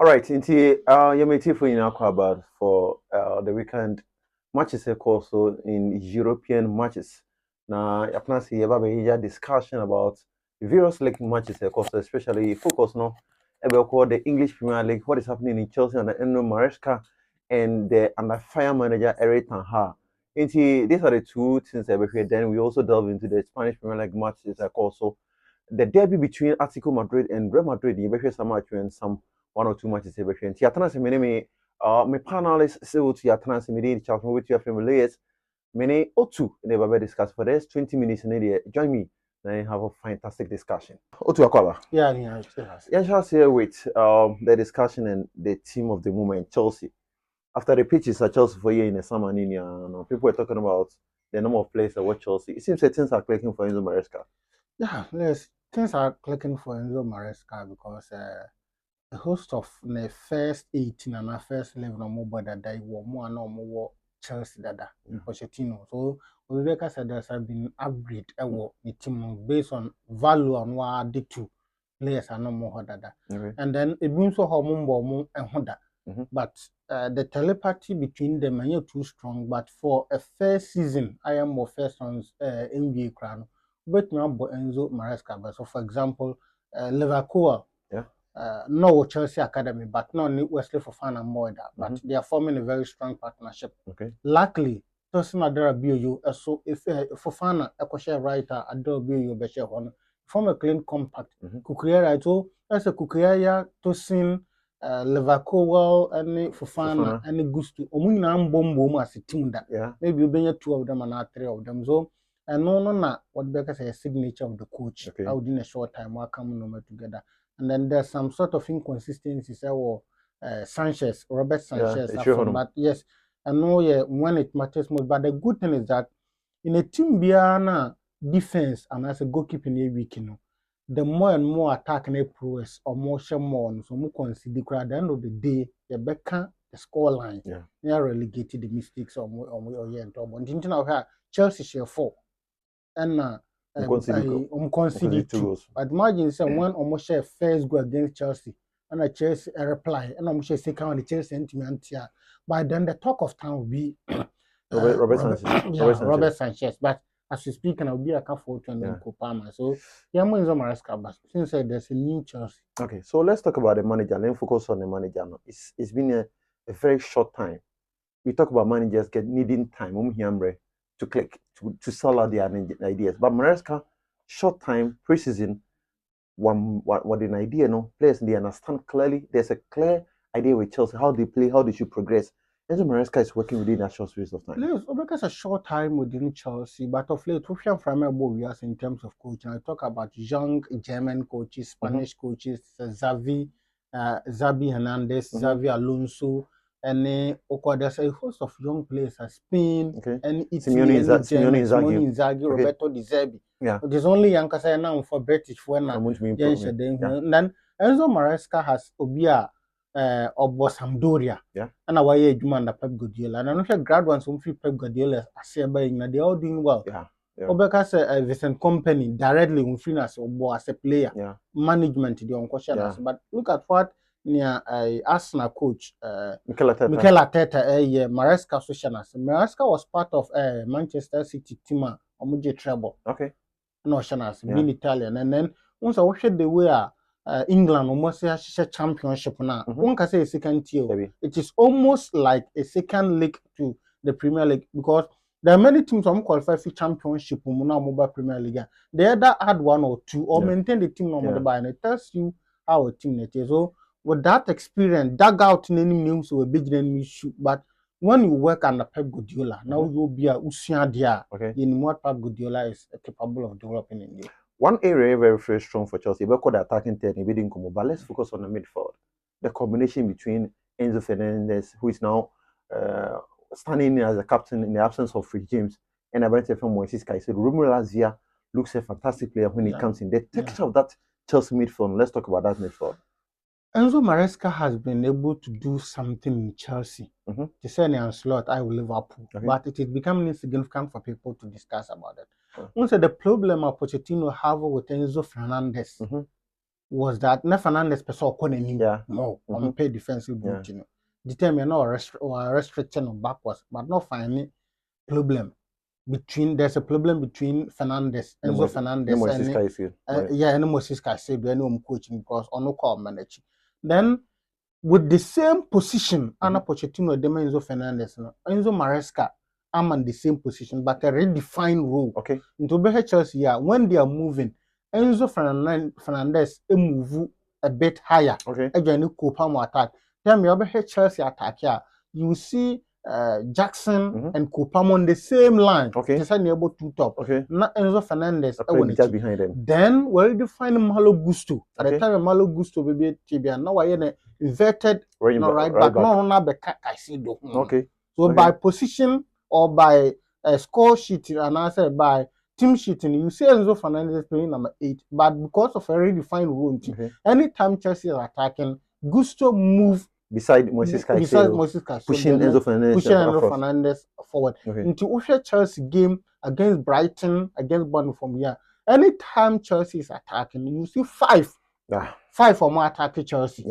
All right, Inti, you may for in about for the weekend matches also in European matches. Now, I plan to see a discussion about various league matches also, especially focus no about the English Premier League, what is happening in Chelsea and Enzo Maresca and the under fire manager Eric Ten Hag. Inti, these are the two things that we hear. Then we also delve into the Spanish Premier League matches also. The derby between Atletico Madrid and Real Madrid, you hear some match and some one or two matches every friend. Tiatana se me my panelists say what Tiatana se me di chat with your family layers. Many O2 never discuss for this 20 minutes in area. Join me and have a fantastic discussion. O2 Akwaba. Yeah, Yeah, shall here with the discussion and the team of the moment, Chelsea. After the pitches at Chelsea for year in the summer, people were talking about the number of players that watch Chelsea. It seems that things are clicking for Enzo Maresca. Yeah, things are clicking for Enzo Maresca because the host of the first 18 and the first 11 or more that they were more and more Chelsea dada in Pochettino. So Rebecca said there's been upgrade the team based on value and what the two players are no more dada. And then it means so how more and Honda. But the telepathy between them are too strong. But for a first season, I am more first on NBA crown. But now Enzo Maresca. So for example, Liverpool. No Chelsea Academy, but not Wesley Fofana and more that. But they are forming a very strong partnership. Luckily, Tosin Adarabioyo, so if Fofana, a question writer, Adarabioyo, Beshe one, form a clean compact. Kukuya, so as a Kukuya, Tosin, Liverpool, and Fofana, and Gusto, Omuna Bombo as a team that. Maybe you bring two of them and not three of them. So, and no, what Becca says, signature of the coach. Out in a short time, we're coming over together. And then there's some sort of inconsistencies. Sanchez, Robert Sanchez. But yes, I know when it matters most. But the good thing is that in a team beyond defense and as a goalkeeping week, the more and more attack and prowess or more more, so more consider at the end of the day, the better the score line. They are relegated the mistakes or Chelsea share 4 and conceded 2. But imagine someone almost share first go against Chelsea and a Chelsea a reply and almost share second on the Chelsea sentiment here. But then the talk of town will be Robert Sanchez. But as we speak, and I'll be a couple and then Kopama. So yeah, more Enzo Maresca. But since there's a new Chelsea. Okay, so let's talk about the manager. Let's focus on the manager now. It's been a very short time. We talk about managers needing time. To click, to sell out their ideas. But Maresca, short time, pre-season, what an idea, players, they understand clearly. There's a clear idea with Chelsea, how they play, how they should progress. Enzo Maresca is working within that short space of time. Yes, because a short time within Chelsea, but of late, we are in terms of coaching. I talk about young German coaches, Spanish coaches, Xavi Hernandez, Xavi Alonso, and there's a host of young players in Spain, and it's Simeone Inzaghi, Roberto Di Zerbi. There's only young Kasai now for British when and then Enzo Maresca has Obia Obo Sampdoria, and away Jumanda Pep Guardiola, and I'm not sure grad ones who feel Pep Guardiola they're all doing well. Obeka's Vincent Company directly as a player, management the unconscious. But look at what near Arsenal coach Mikel Arteta Maresca Socianas. Maresca was part of Manchester City team Omuji treble. No Shanas, being Italian, and then once I watched the way England almost a championship now. One can say a second tier. It is almost like a second league to the Premier League because there are many teams who qualify for championship mobile Premier League. They either add 1 or 2 or maintain the team number by, and it tells you how a team it is. So with that experience, dug out in any news or a big enemy shoot. But when you work under Pep Guardiola, now you'll be a Usiadia in what Pep Guardiola is capable of developing in you. One area very, very strong for Chelsea, but the attacking technique, but let's focus on the midfield. The combination between Enzo Fernandez, who is now standing as a captain in the absence of Free James, and Abrante from Moises Caicedo. Romelu Lavia looks a fantastic player when he comes in. The texture of that Chelsea midfield, let's talk about that midfield. Enzo Maresca has been able to do something in Chelsea. To say and slot, I will Liverpool. But it is becoming insignificant for people to discuss about it. Also, the problem of Pochettino have with Enzo Fernandez was that ne Fernandez person konenim more on pay defensive duty no determine or restriction of backwards but not finding problem between there's a problem between Fernandez Enzo Fernandez and Moses Caicedo and coaching because on no call manage then with the same position Ana Pochettino dem Enzo Fernandez no Enzo Maresca am in the same position but a redefined role into be Chelsea when they are moving Enzo Fernandez move a bit higher again Kopama attack then you be Chelsea attack here you see Jackson and Kopama on the same line. Just able to top. Not Enzo Fernandez. Just behind them. Then we define Malo Gusto. At the time Malo Gusto be Tibia. Now I am inverted right back. No, not the I see do. So by position or by score sheet and answer by team sheeting, you see Enzo Fernandez playing number 8. But because of a redefined rule, anytime Chelsea is attacking, Gusto move beside Moses Caicedo, pushing Enzo Fernandez forward. Into Usher Chelsea game against Brighton, against Bournemouth from here. Anytime Chelsea is attacking, you see 5 or more attacking Chelsea.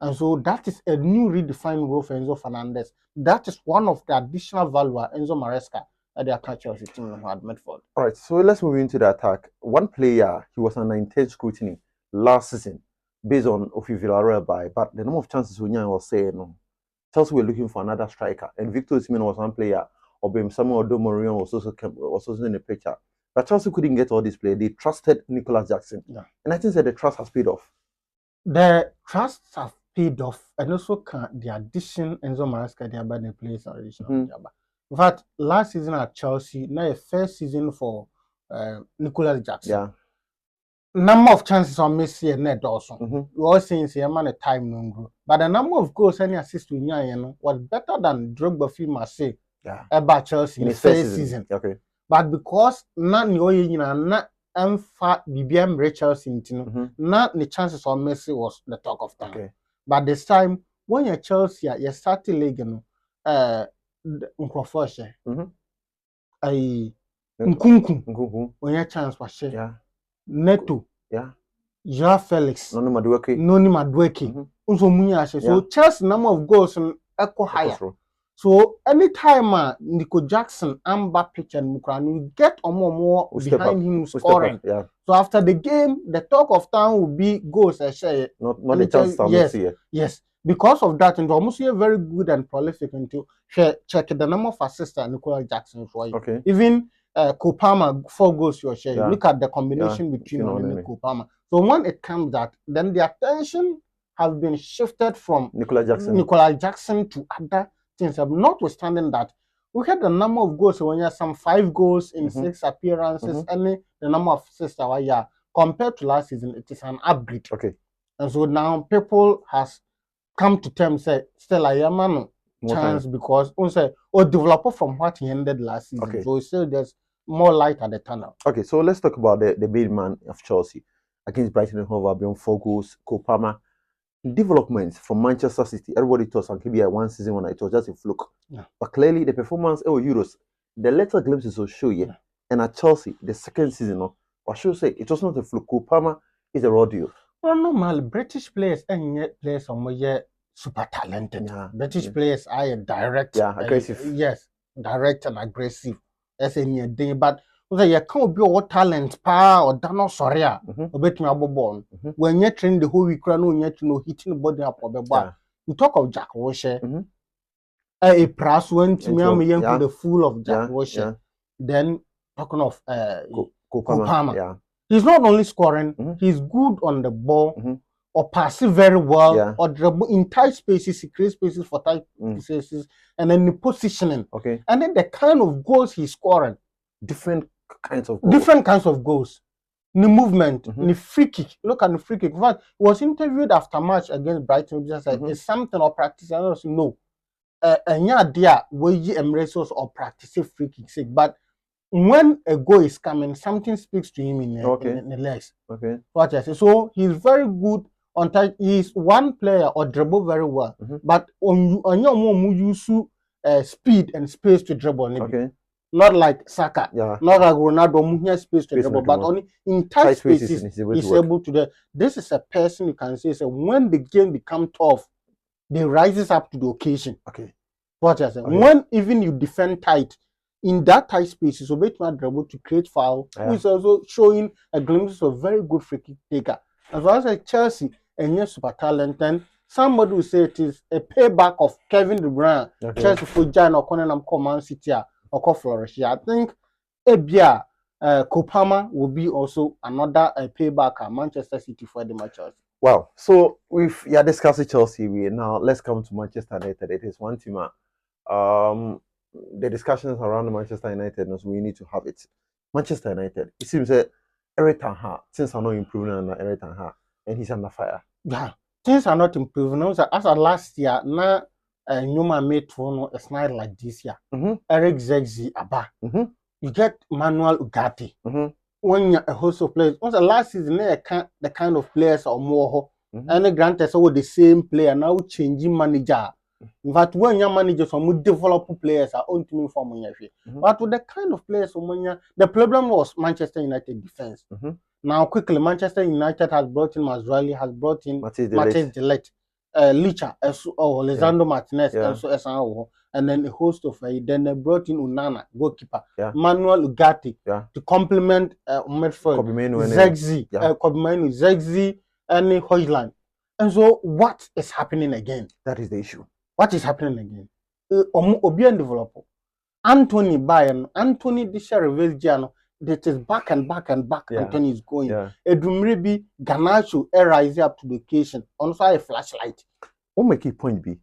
And so that is a new redefined role for Enzo Fernandez. That is one of the additional value Enzo Maresca at the attack Chelsea team had Medford. All right, so let's move into the attack. One player, he was under intense scrutiny last season, based on Ofi Villarreal but the number of chances Unyan was saying no. Chelsea were looking for another striker, and Victor Osimhen was one player, or Samuel Odomorion was also in the picture. But Chelsea couldn't get all these players. They trusted Nicholas Jackson, and I think that the trust has paid off. The trust have paid off, and also the addition Enzo Maresca they about the players additional. In fact, last season at Chelsea, now a first season for Nicholas Jackson. Number of chances on Messi and net also. We all saying say man a time no grow. But the number of goals any assist to Nyan was better than Drogba Must about Chelsea in the first season. But because not not BBM Chelsea not the chances on Messi was the talk of time. But this time when you're Chelsea you started league Nkrofoshe. Nkunku when your chance was share. Neto, Joao Felix, Noni Madueke, so Chelsea number of goals and echo higher. So anytime Nico Jackson, Mbappe and Mukran, you get more behind him scoring. So after the game, the talk of town will be goals. I say not the chance. Yes, because of that, and almost very good and prolific into check the number of assists Nicolas Jackson for you. Even Kopama 4 goals your share. Look at the combination between him and Kopama. So when it comes that, then the attention has been shifted from Nicolas Jackson to other things. Notwithstanding that, we had the number of goals when you have some 5 goals in 6 appearances, and the number of assists compared to last season, it is an upgrade. And so now people has come to terms say still I am chance because developer from what he ended last season. So still there's more light at the tunnel. So let's talk about the main man of Chelsea against Brighton and Hove Albion, 4 goals, Kopama. Developments from Manchester City. Everybody thought it could be a 1 season when it was just a fluke. But clearly the performance of Euros, the little glimpses will show you. And at Chelsea, the 2nd season, I should say it was not a fluke. Kopama is a raw deal. Well, normal British players and yet players are super talented. British players are direct, aggressive. Yes, direct and aggressive. That's a thing. But you can't be all talent, or dano sorry, or bet me about ball. When you train the whole week, you yet know hitting the body up of the bar. You talk of Jack Washer, a press went to me the full of Jack Washer. Then talking of Kopama. He's not only scoring, he's good on the ball. Or passive very well, or dribble in tight spaces, he creates spaces for tight spaces, and then the positioning. And then the kind of goals he's scoring. Different kinds of goals. The movement, the free kick. Look at the free kick. In fact, he was interviewed after match against Brighton. Just said, it's something or practice. I don't know. And yeah, there where you embrace or practice free kick. But when a goal is coming, something speaks to him in the legs. What I say. So he's very good on time. He's one player or dribble very well. But on your move, you use speed and space to dribble. Not like Saka, Yeah. not like Ronaldo, who has space to dribble, but only in tight spaces he's able to do. This is a person you can say, so when the game becomes tough, they rises up to the occasion. Okay. What I say? When even you defend tight, in that tight space, it's able to create foul, who is also showing a glimpse of very good free kick taker. As far as Chelsea and yes, super talent, and somebody will say it is a payback of Kevin De Bruyne. Chelsea for Jan or Conan Man City or flourish. I think Ebia Kopama will be also another payback at Manchester City for the matches. Wow. So if you're discussing Chelsea, now let's come to Manchester United. It is one team. The discussions around the Manchester United, we need to have it. Manchester United, it seems that Eric Ten Hag, things are not improving under Eric Ten Hag, and he's under fire. Yeah, things are not improving. As of last year, now Newman made it's not like this year. Eric Zegzi Abba. You get Manuel Ugarte. When you're a host of players, once the last season, the kind of players are more. And granted, so the same player now changing manager. In fact, when your managers are develop players are on to from but with the kind of players, the problem was Manchester United defense. Now, quickly, Manchester United has brought in Mazraoui, has brought in Matthias de Ligt, Licha, Lisandro Martinez, and then a host of then they brought in Unana, goalkeeper, Manuel Ugarte to complement midfield, Zegzi, and Højlund. And so, what is happening again? That is the issue. What is happening again? Obian developer. Anthony Bayern, Anthony Disha Revel that is back and back and back. Anthony is going. Edumribi Ganacho rise up to the occasion. Also a flashlight. What make a point be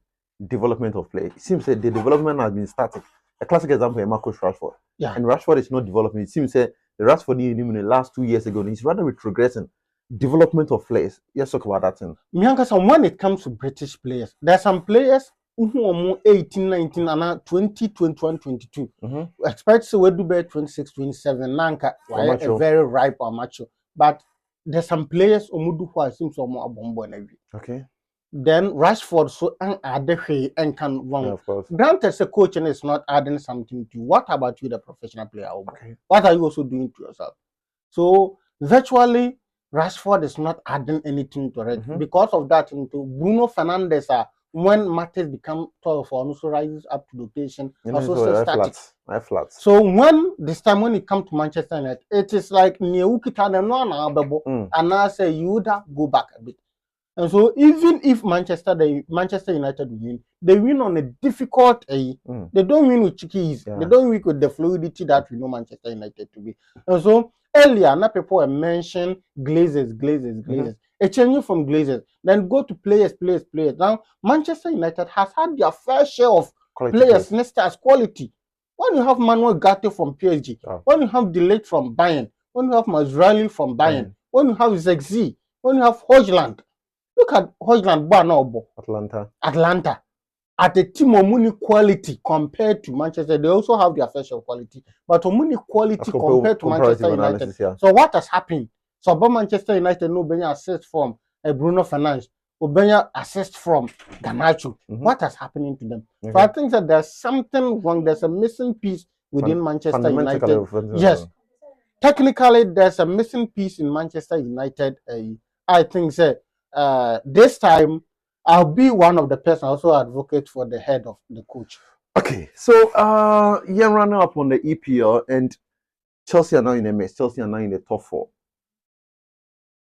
development of play? It seems that the development has been static. A classic example is Marcus Rashford. And Rashford is not developing. It seems that the Rashford in the last 2 years ago, he's rather retrogressing. Development of players. Let's talk about that thing. When it comes to British players, there are some players who are 18, 19, and 20, 21, 22. Expect to do better 26, 27. Nanka, a very ripe or macho. But there's some players who seem so more bombo. Okay. Then Rashford so add the and can run. Of course. Granted, the coach and is not adding something to you. What about you, the professional player? Okay. What are you also doing to yourself? So virtually, Rashford is not adding anything to it. Because of that, into Bruno Fernandes when matters become 12 or also rises up to the occasion, also static. Flat. So when this time when it comes to Manchester United, it is like and I say you would go back a bit. And so even if Manchester United win, they win on a difficult They don't win with chickies. They don't win with the fluidity that we know Manchester United to be. And so earlier, now people have mentioned Glazers. A change from Glazers, then go to players. Now, Manchester United has had their fair share of players next as quality. When you have Manuel Ugarte from PSG, when you have De Ligt from Bayern, when you have Mazraoui from Bayern, when you have Zegzi, when you have Højlund. Look at Højlund, Atlanta. At a team of money quality compared to Manchester, they also have their fair share of quality, but money quality compared to Manchester United. So what has happened? So about Manchester United, no Benya assist from Bruno Fernandes, Obenya assist from Garnacho. What is happening to them? So I think that there's something wrong. There's a missing piece within Manchester United. Yes, technically there's a missing piece in Manchester United. I think that this time I'll be one of the person also advocate for the head of the coach. Okay, so you're running up on the EPL and Chelsea are now in the mess. Chelsea are now in the top 4.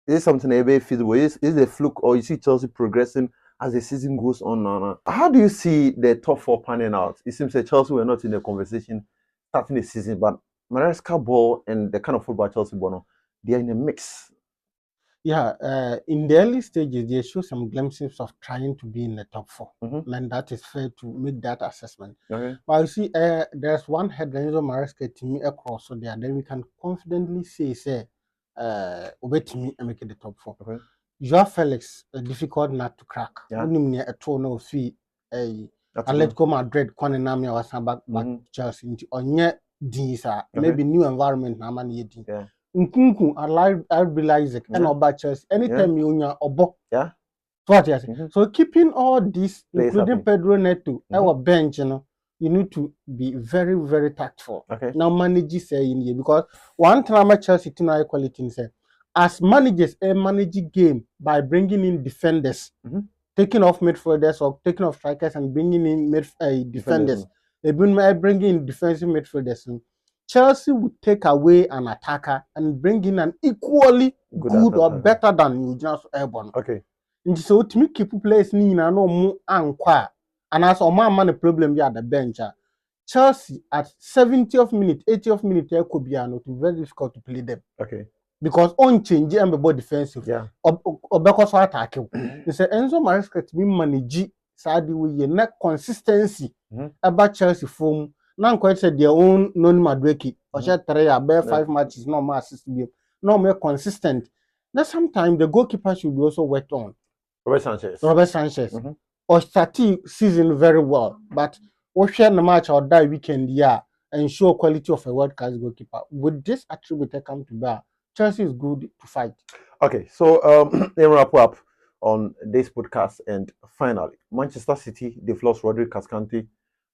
Is it something a bit feasible? Is it a fluke, or you see Chelsea progressing as the season goes on? How do you see the top 4 panning out? It seems that Chelsea were not in the conversation starting the season, but Maresca ball and the kind of football Chelsea ball, they are in a mix. Yeah, in the early stages, they show some glimpses of trying to be in the top 4, and that is fair to make that assessment. But you see, there's one headline Maresca to me across so there, then we can confidently say, wait me and make it the top 4. Joao Felix, a difficult nut to crack. Only a tono fee, Atletico Madrid, Konami or back Chelsea into on yet these are maybe new environment. Nkunku, I realize it, and about Chelsea. Anytime you are obo, what you say. So keeping all this, including Pedro Neto, our bench, you need to be very, very tactful. Okay. Now manage say in here because one time I Chelsea team high quality say as managers a manage game by bringing in defenders, taking off midfielders or taking off strikers and bringing in defenders. They bringing in defensive midfielders. Chelsea would take away an attacker and bring in an equally good or better than Eugene Airborne. Okay. So to me keep players ni na no mu ankwa and as man the problem at the bench. Chelsea at 70th minute, 80th minute, it could be very difficult to play them. Okay. Because on change and be defensive. Yeah. Or because attack. You say Enzo Maresca to be manage side with not consistency about Chelsea form. Now quite said their own non Madweki or share 5 matches, no more assist no more consistent. Now sometimes the goalkeeper should be also worked on. Robert Sanchez. Or start season very well, but we share the match or die weekend, and show quality of a world class goalkeeper. With this attribute come to bear, Chelsea is good to fight. Okay, so let me wrap up on this podcast. And finally, Manchester City, they've lost Rodri Cascante.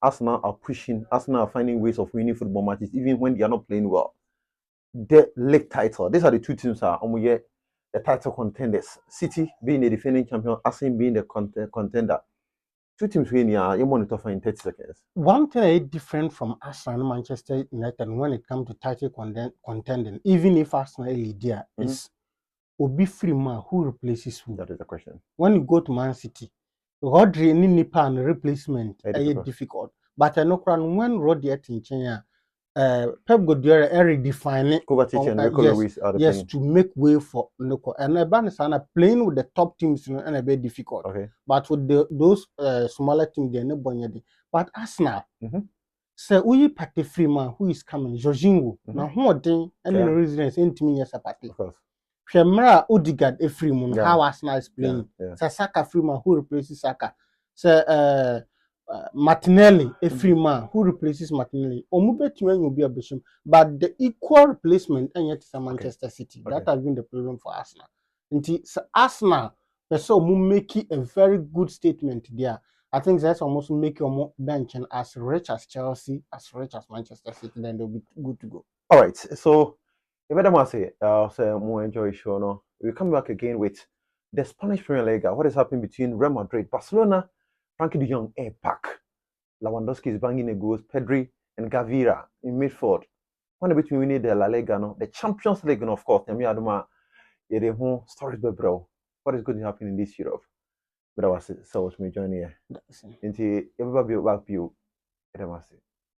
Arsenal are pushing, Arsenal are finding ways of winning football matches, even when they are not playing well. The league title, these are the two teams are the title contenders. City being the defending champion, Arsenal being the contender. Two teams winning, you monitor for in 30 seconds. One thing is different from Arsenal and Manchester United when it comes to title contending, even if Arsenal lead there, is Obi Freeman who replaces who? That is the question. When you go to Man City, Rodri ni nipa and replacement is difficult. But I know when Rodri at in China, Pep Guardiola redefine it. Yes, to make way for Noko. And Abanisana playing with the top teams and a bit difficult. Okay. But with those smaller teams, they're not bonyadi. But Arsenal, say we Pate Freeman who is coming, Jorginho. Now who thing and the residents ain't me yes a party. Of course. Shemra Odegaard Freeman, how Arsenal is playing. Saka Freeman who replaces Saka. Say Martinelli, a Freeman who replaces Martinelli. Will be a bishop, but the equal replacement and yet it's a Manchester City. That has been the problem for Arsenal. And Arsenal, so make a very good statement there. I think that's almost make your bench and as rich as Chelsea, as rich as Manchester City, then they'll be good to go. All right, so if I don't say more enjoy show no, we come back again with the Spanish Premier League. What is happening between Real Madrid, Barcelona? Frankie de Jong air pack. Lewandowski is banging the goals. Pedri and Gavira in midfield. One between winning the La Liga, no, the Champions League, and of course, the Adama, the home stories, bro. What is going to happen in this Europe? But I was so much me joining here. Into everybody back you.